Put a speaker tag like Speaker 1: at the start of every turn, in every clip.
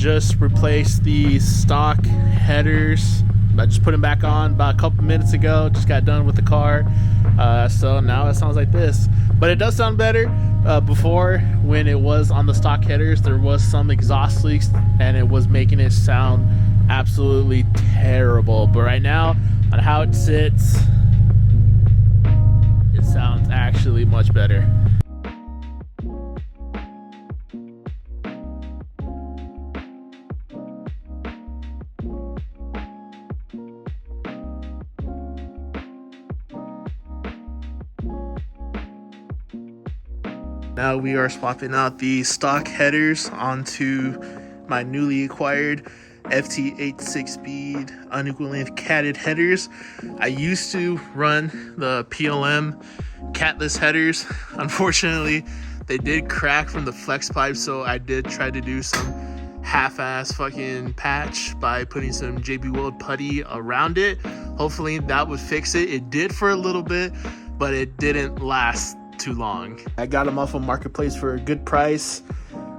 Speaker 1: just replaced the stock headers. I just put them back on about a couple minutes ago. Just got done with the car. So now it sounds like this. But it does sound better. Before, when it was on the stock headers, there was some exhaust leaks and it was making it sound absolutely terrible. But right now, on how it sits, it sounds actually much better. Now we are swapping out the stock headers onto my newly acquired FT8 6-speed unequal length catted headers. I used to run the PLM catless headers. Unfortunately, they did crack from the flex pipe, so I did try to do some half-ass fucking patch by putting some JB Weld putty around it. Hopefully that would fix it. It did for a little bit, but it didn't last too long. I got them off of Marketplace for a good price.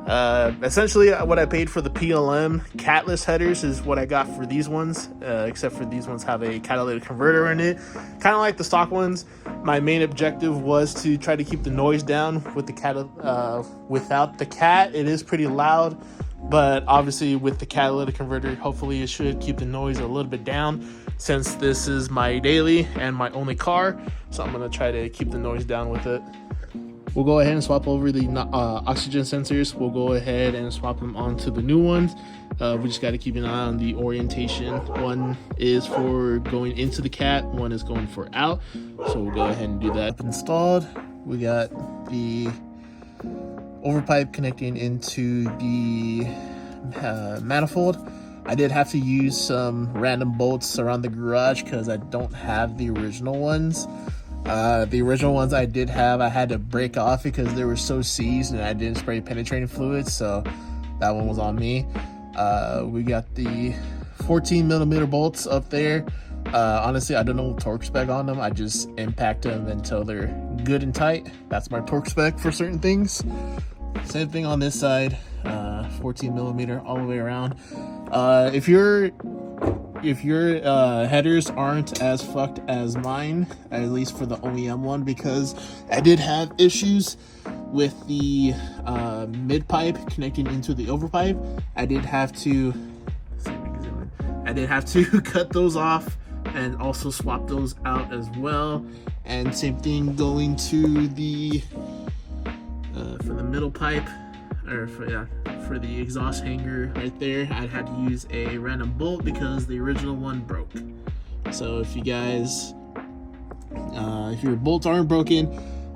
Speaker 1: Essentially what I paid for the PLM catless headers is what I got for these ones, except for these ones have a catalytic converter in it, kind of like the stock ones. My main objective was to try to keep the noise down with the without the cat. It is pretty loud, but obviously with the catalytic converter, hopefully it should keep the noise a little bit down, since this is my daily and my only car. So I'm gonna try to keep the noise down with it. We'll go ahead and swap over the oxygen sensors. We'll go ahead and swap them onto the new ones. We just got to keep an eye on the orientation. One is for going into the cat, one is going for out. So we'll go ahead and do that. Installed. We got the overpipe connecting into the manifold. I did have to use some random bolts around the garage because I don't have the original ones. The original ones I did have, I had to break off because they were so seized and I didn't spray penetrating fluid, so that one was on me. We got the 14mm bolts up there. Honestly, I don't know torque spec on them. I just impact them until they're good and tight. That's my torque spec for certain things. Same thing on this side, 14mm all the way around. If your headers aren't as fucked as mine, at least for the OEM one, because I did have issues with the mid pipe connecting into the overpipe. I did have to cut those off and also swap those out as well. And same thing going to the for the middle pipe, or for the exhaust hanger right there, I had to use a random bolt because the original one broke. So if you guys, if your bolts aren't broken,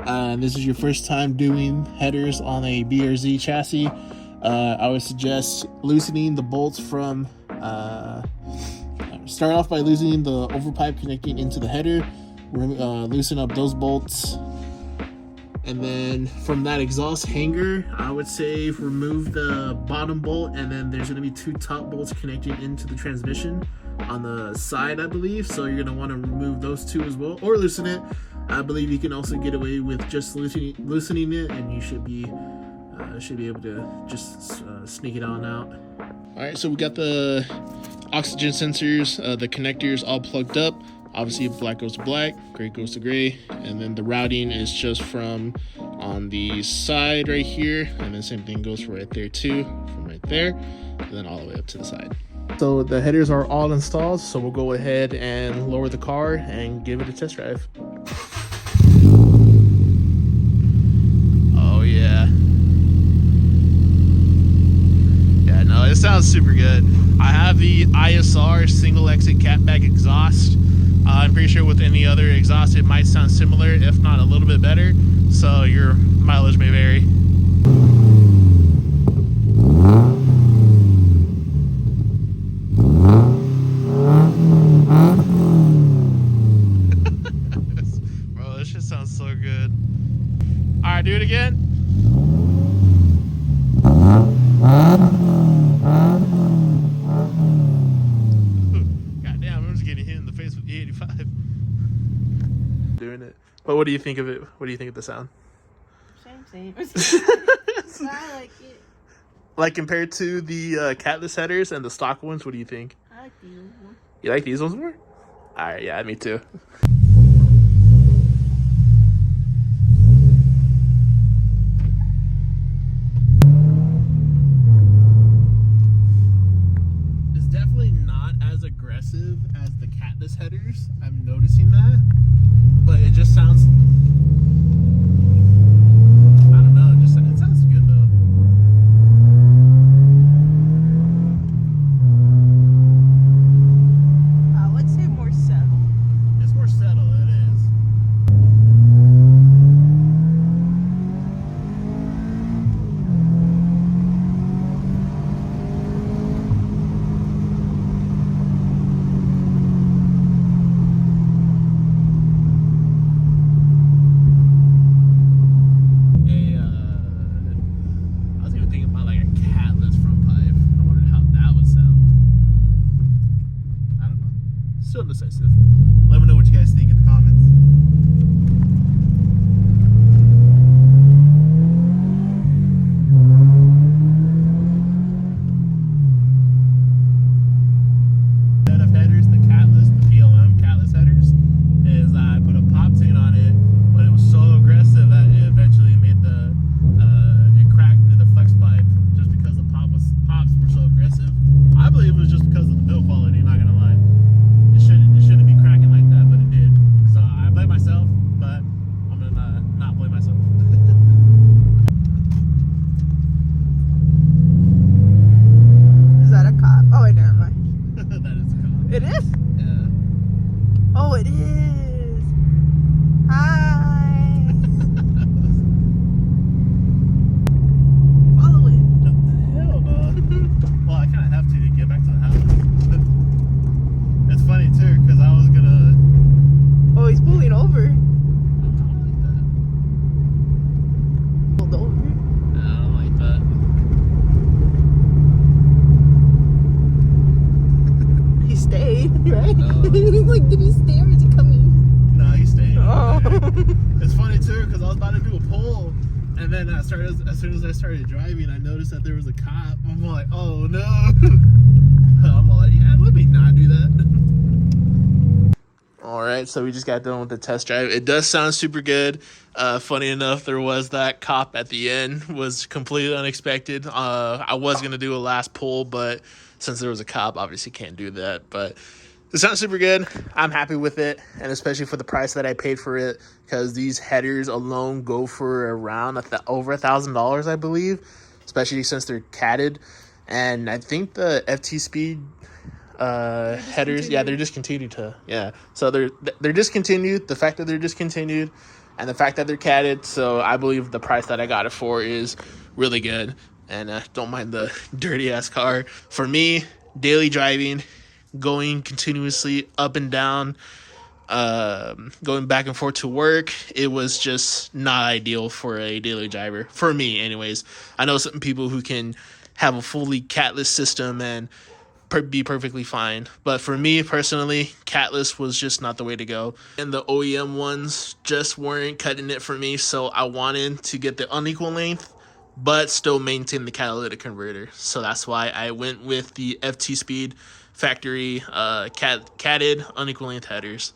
Speaker 1: and this is your first time doing headers on a BRZ chassis, I would suggest loosening the bolts from, start off by loosening the overpipe connecting into the header, loosen up those bolts. And then from that exhaust hanger, I would say remove the bottom bolt, and then there's going to be two top bolts connecting into the transmission on the side, I believe. So you're going to want to remove those two as well, or loosen it. I believe you can also get away with just loosening it, and you should be able to just sneak it on out. All right, so we got the oxygen sensors, the connectors all plugged up. Obviously, black goes to black, gray goes to gray, and then the routing is just from on the side right here, and then same thing goes for right there too, from right there, and then all the way up to the side. So the headers are all installed, so we'll go ahead and lower the car and give it a test drive. Oh yeah. Yeah, no, it sounds super good. I have the ISR single exit catback exhaust. I'm pretty sure with any other exhaust it might sound similar, if not a little bit better, so your mileage may vary. Bro, this shit sounds so good. Alright, do it again. Goddamn, I'm just getting hit in the face with the 85. Doing it. But what do you think of it? What do you think of the sound?
Speaker 2: Same. I like it.
Speaker 1: Like compared to the catless headers and the stock ones, what do you think?
Speaker 2: I like these more.
Speaker 1: You like these ones more? All right, yeah, me too. It's definitely not as aggressive as the catless headers. I'm noticing that, but it just sounds. I don't know. It sounds good though.
Speaker 2: I would say more settled.
Speaker 1: It's more settled. It is. I was even thinking about like a catless front pipe. I wondered how that would sound. I don't know. Still indecisive. Let me know what you guys think in the comments. Set of headers, the catless, the PLM catless headers, is I put a pop tune on it, but it was so aggressive that it eventually made it cracked into the flex pipe just because the pops were so aggressive. I believe it was just because of the build quality, not gonna lie. It shouldn't be cracking like that, but it did. So I blame myself, but I'm gonna not blame myself.
Speaker 2: Is that a cop? Oh, wait, never mind.
Speaker 1: That is cool.
Speaker 2: It is?
Speaker 1: Yeah.
Speaker 2: Oh, it is. Hi. Follow it.
Speaker 1: What the hell, no? Well, I kind of have to get back to the house. It's funny too, because I was gonna.
Speaker 2: Oh, he's pulling over.
Speaker 1: I don't like that.
Speaker 2: Pulled over.
Speaker 1: I don't like that.
Speaker 2: He stayed, right?
Speaker 1: No.
Speaker 2: He's like, did he stay or is he coming?
Speaker 1: No, he's staying.
Speaker 2: Oh.
Speaker 1: It's funny too, because I was about to do a pull, and then as soon as I started driving, I noticed that there was a cop. I'm like, oh no. I'm like, yeah, let me not do that. All right, so we just got done with the test drive. It does sound super good. Funny enough, there was that cop at the end, was completely unexpected. I was gonna do a last pull, but since there was a cop, obviously can't do that. But it sounds super good. I'm happy with it, and especially for the price that I paid for it, because these headers alone go for around over $1,000, I believe, especially since they're catted. And I think the FT Speed headers, yeah, they're discontinued so they're discontinued. The fact that they're discontinued and the fact that they're catted, so I believe the price that I got it for is really good. And don't mind the dirty ass car. For me, daily driving, going continuously up and down, going back and forth to work, it was just not ideal for a daily driver, for me anyways. I know some people who can have a fully catless system and be perfectly fine, but for me personally, catless was just not the way to go, and the OEM ones just weren't cutting it for me. So I wanted to get the unequal length but still maintain the catalytic converter, so that's why I went with the FT Speed factory catted unequal length headers.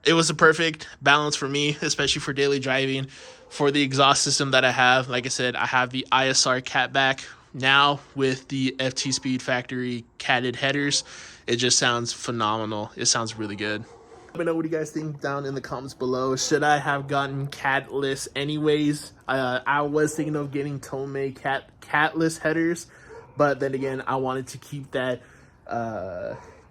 Speaker 1: It was a perfect balance for me, especially for daily driving. For the exhaust system that I have, like I said, I have the ISR catback now with the FT Speed factory catted headers. It just sounds phenomenal. It sounds really good. Let me know what you guys think down in the comments below. Should I have gotten catless anyways? I was thinking of getting Tomei catless headers, but then again, I wanted to keep that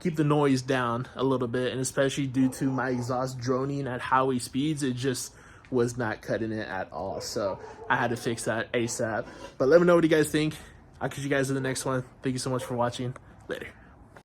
Speaker 1: keep the noise down a little bit, and especially due to my exhaust droning at highway speeds, it just was not cutting it at all. So I had to fix that ASAP. But let me know what you guys think. I'll catch you guys in the next one. Thank you so much for watching. Later.